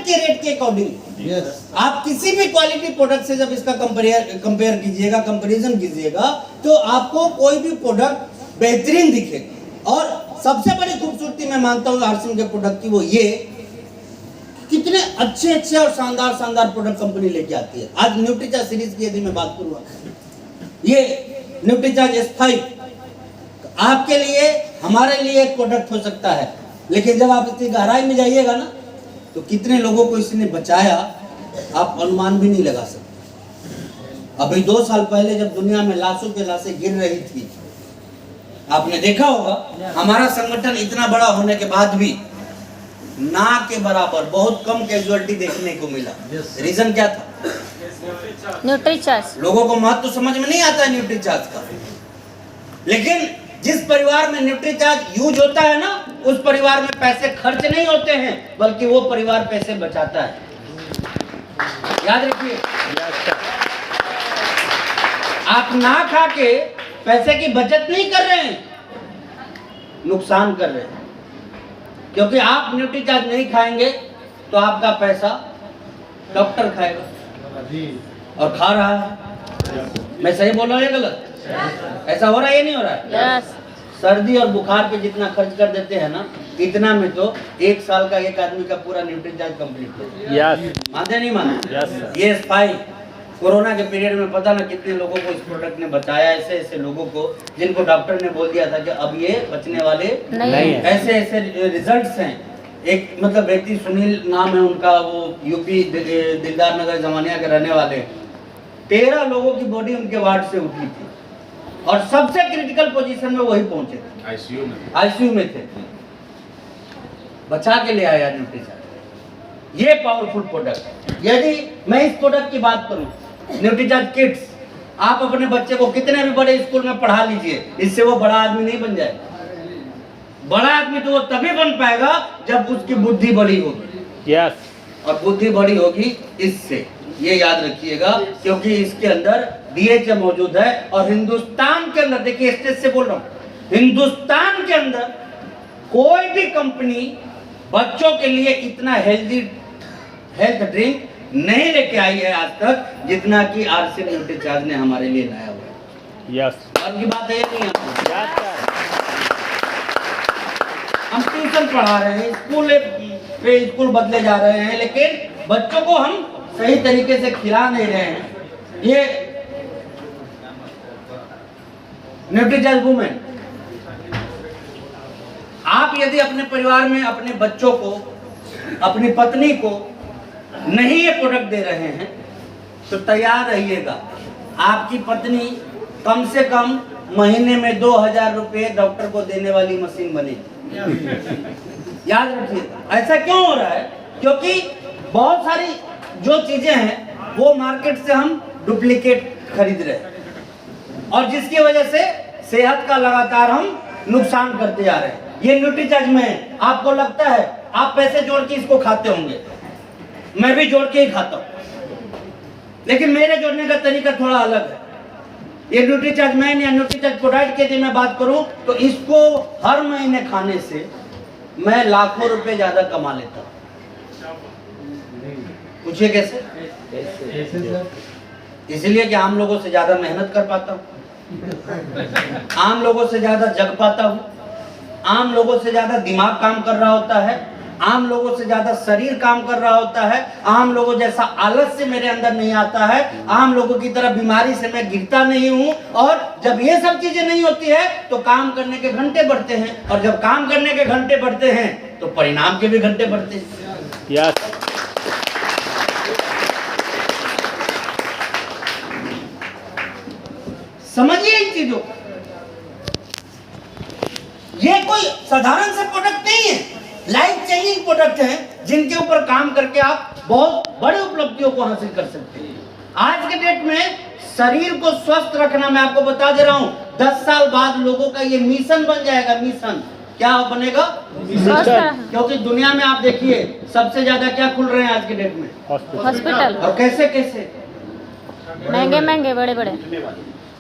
Market के rate के according आप किसी भी क्वालिटी प्रोडक्ट से जब इसका कंपेयर कीजिएगा, कंपैरिजन कीजिएगा, तो आपको कोई भी प्रोडक्ट बेहतरीन दिखेगा। और सबसे बड़ी खूबसूरती मैं मानता हूँ आरसीएम के प्रोडक्ट की वो ये कितने अच्छे अच्छे और शानदार शानदार प्रोडक्ट कंपनी लेके आती है। आज न्यूट्रीचार्ज सीरीज की यदि मैं बात करूँ, ये न्यूट्रीचार्ज S5 आपके लिए हमारे लिए एक प्रोडक्ट हो सकता है, लेकिन जब आप इतनी गहराई में जाइएगा ना तो कितने लोगों को इसने बचाया आप अनुमान भी नहीं लगा सकते। अभी 2 साल पहले जब दुनिया में लाशों पे लाशें गिर रही थी, आपने देखा होगा हमारा संगठन इतना बड़ा होने के बाद भी ना के बराबर बहुत कम कैजुअलिटी देखने को मिला। रीजन क्या था? न्यूट्रीचार्ज। लोगों को महत्व समझ में नहीं आता है न्यूट्रीचार्ज का, लेकिन जिस परिवार में न्यूट्रीचार्ज यूज होता है ना, उस परिवार में पैसे खर्च नहीं होते हैं, बल्कि वो परिवार पैसे बचाता है। याद रखिए, आप ना खा के पैसे की बचत नहीं कर रहे हैं, नुकसान कर रहे हैं। क्योंकि आप न्यूट्रीचार्ज नहीं खाएंगे तो आपका पैसा डॉक्टर खाएगा, और खा रहा है। मैं सही बोल रहा हूँ या गलत? ऐसा हो रहा है या नहीं हो रहा है? यस। सर्दी और बुखार पे जितना खर्च कर देते हैं ना, इतना में तो 1 साल का एक आदमी का पूरा न्यूट्रीचार्ज कंप्लीट है। यस। मानते नहीं मानते? यस। ये S5 कोरोना के पीरियड में पता ना कितने लोगों को इस प्रोडक्ट ने बचाया, ऐसे ऐसे लोगों को जिनको डॉक्टर ने बोल दिया था कि अब ये बचने वाले नहीं है। ऐसे ऐसे रिजल्ट्स हैं। एक मतलब व्यक्ति सुनील नाम है उनका, वो यूपी दिलदार नगर जमानिया के रहने वाले, 13 लोगों की बॉडी उनके वार्ड से उठी थी और सबसे क्रिटिकल पोजीशन में वही पहुंचे थे, आईसीयू में थे। बचा के ले आया न्यूट्रीचार्ज, ये पावरफुल प्रोडक्ट। यदि मैं इस प्रोडक्ट की बात करूं, न्यूट्रीचार्ज किड्स, आप अपने बच्चे को कितने भी बड़े स्कूल में पढ़ा लीजिए, इससे वो बड़ा आदमी नहीं बन जाए। बड़ा आदमी तो वो तभी बन पाएगा जब उसकी बुद्धि बड़ी होगी। यस। और बुद्धि बड़ी होगी इससे, ये याद रखिएगा, क्योंकि इसके अंदर DHA मौजूद है। और हिंदुस्तान के अंदर, देखिए स्टेज से बोल रहा हूं, हिंदुस्तान के अंदर कोई भी कंपनी बच्चों के लिए इतना हेल्थ ड्रिंक नहीं लेके आई है आज तक, जितना कि आरसीएम न्यूट्रीचार्ज ने हमारे लिए लाया हुआ है। यस। और की बात है या नहीं है? यस। हम ट्यूशन पढ़ा रहे हैं, स्कूल बदले जा रहे हैं, लेकिन बच्चों को हम सही तरीके से खिला नहीं रहे हैं। ये न्यूट्रीचार्ज वुमेन, आप यदि अपने परिवार में अपने बच्चों को, अपनी पत्नी को नहीं ये प्रोडक्ट दे रहे हैं तो तैयार रहिएगा, आपकी पत्नी कम से कम महीने में 2000 रुपए डॉक्टर को देने वाली मशीन बनेगी। याद रखिए, ऐसा क्यों हो रहा है? क्योंकि बहुत सारी जो चीजें हैं वो मार्केट से हम डुप्लीकेट खरीद रहे हैं, और जिसकी वजह से सेहत का लगातार हम नुकसान करते जा रहे हैं। ये न्यूट्रीचार्ज में आपको लगता है आप पैसे जोड़ के इसको खाते होंगे, मैं भी जोड़ के ही खाता हूं, लेकिन मेरे जोड़ने का तरीका थोड़ा अलग है। ये न्यूट्रीचार्ज मैन या न्यूट्रीचार्ज प्रोडक्ट की यदि मैं बात करूं तो इसको हर महीने खाने से मैं लाखों रुपए ज्यादा कमा लेता हूं। पूछिए कैसे? इसलिए कि आम लोगों से ज्यादा मेहनत कर पाता हूं, आम लोगों से ज्यादा जग पाता हूं, आम लोगों से ज्यादा दिमाग काम कर रहा होता है, आम लोगों से ज्यादा शरीर काम कर रहा होता है, आम लोगों जैसा आलस्य मेरे अंदर नहीं आता है, आम लोगों की तरह बीमारी से मैं गिरता नहीं हूं। और जब ये सब चीजें नहीं होती है तो काम करने के घंटे बढ़ते हैं, और जब काम करने के घंटे बढ़ते हैं तो परिणाम के भी घंटे बढ़ते हैं। यस। समझिए इन चीजों को, ये कोई साधारण सा प्रोडक्ट नहीं है, लाइफ चेंजिंग प्रोडक्ट है, जिनके ऊपर काम करके आप बहुत बड़ी उपलब्धियों को हासिल कर सकते हैं। आज के डेट में शरीर को स्वस्थ रखना, मैं आपको बता दे रहा हूं, 10 साल बाद लोगों का ये मिशन बन जाएगा। मिशन क्या बनेगा? मिशन। क्योंकि दुनिया में आप देखिए सबसे ज्यादा क्या खुल रहे हैं आज के डेट में? हॉस्पिटल। और कैसे कैसे महंगे महंगे बड़े बड़े।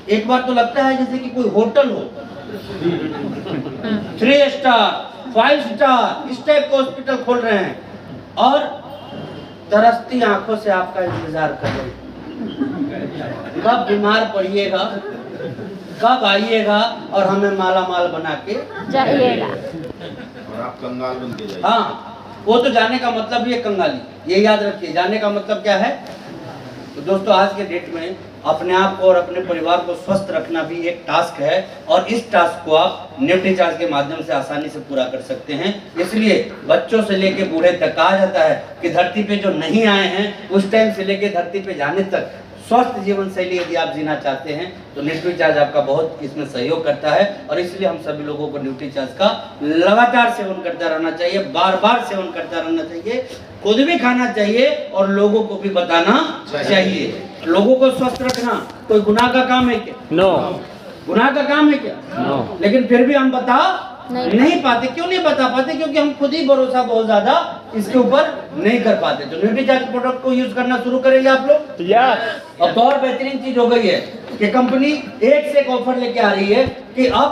एक बार तो लगता है जैसे कि कोई होटल हो, 3 स्टार 5 स्टार इस टाइप के हॉस्पिटल खोल रहे हैं। और तरसती आंखों से आपका इंतजार कर रही है। कब बीमार पड़िएगा, कब आइएगा और हमें माला माल बना के जाइएगा। और आप कंगाल बन के जाइए। हाँ, वो तो जाने का मतलब ही है कंगाली, ये याद रखिए। जाने का मतलब क्या है? तो दोस्तों आज के डेट में अपने आप को और अपने परिवार को स्वस्थ रखना भी एक टास्क है, और इस टास्क को आप न्यूट्रीचार्ज के माध्यम से आसानी से पूरा कर सकते हैं। इसलिए बच्चों से लेके बूढ़े तक कहा जाता है कि धरती पे जो नहीं आए हैं उस टाइम से लेके धरती पे जाने तक स्वस्थ जीवन शैली यदि आप जीना चाहते हैं तो न्यूट्रीचार्ज आपका बहुत इसमें सहयोग करता है। और इसलिए हम सभी लोगों को न्यूट्रीचार्ज का लगातार सेवन करता रहना चाहिए, बार बार सेवन करता रहना चाहिए, खुद भी खाना चाहिए और लोगों को भी बताना चाहिए। लोगों को स्वस्थ रखना कोई गुनाह का काम है क्या? नो गुनाह का काम है क्या? नो। लेकिन फिर भी हम बता नहीं नहीं पाते। क्यों नहीं बता पाते? क्योंकि हम खुद ही भरोसा बहुत ज्यादा इसके ऊपर नहीं कर पाते। तो न्यूट्रीचार्ज प्रोडक्ट को यूज करना शुरू करेंगे आप लोग। यस। अब तो और बेहतरीन चीज हो गई है कि कंपनी एक से एक ऑफर लेके आ रही है कि अब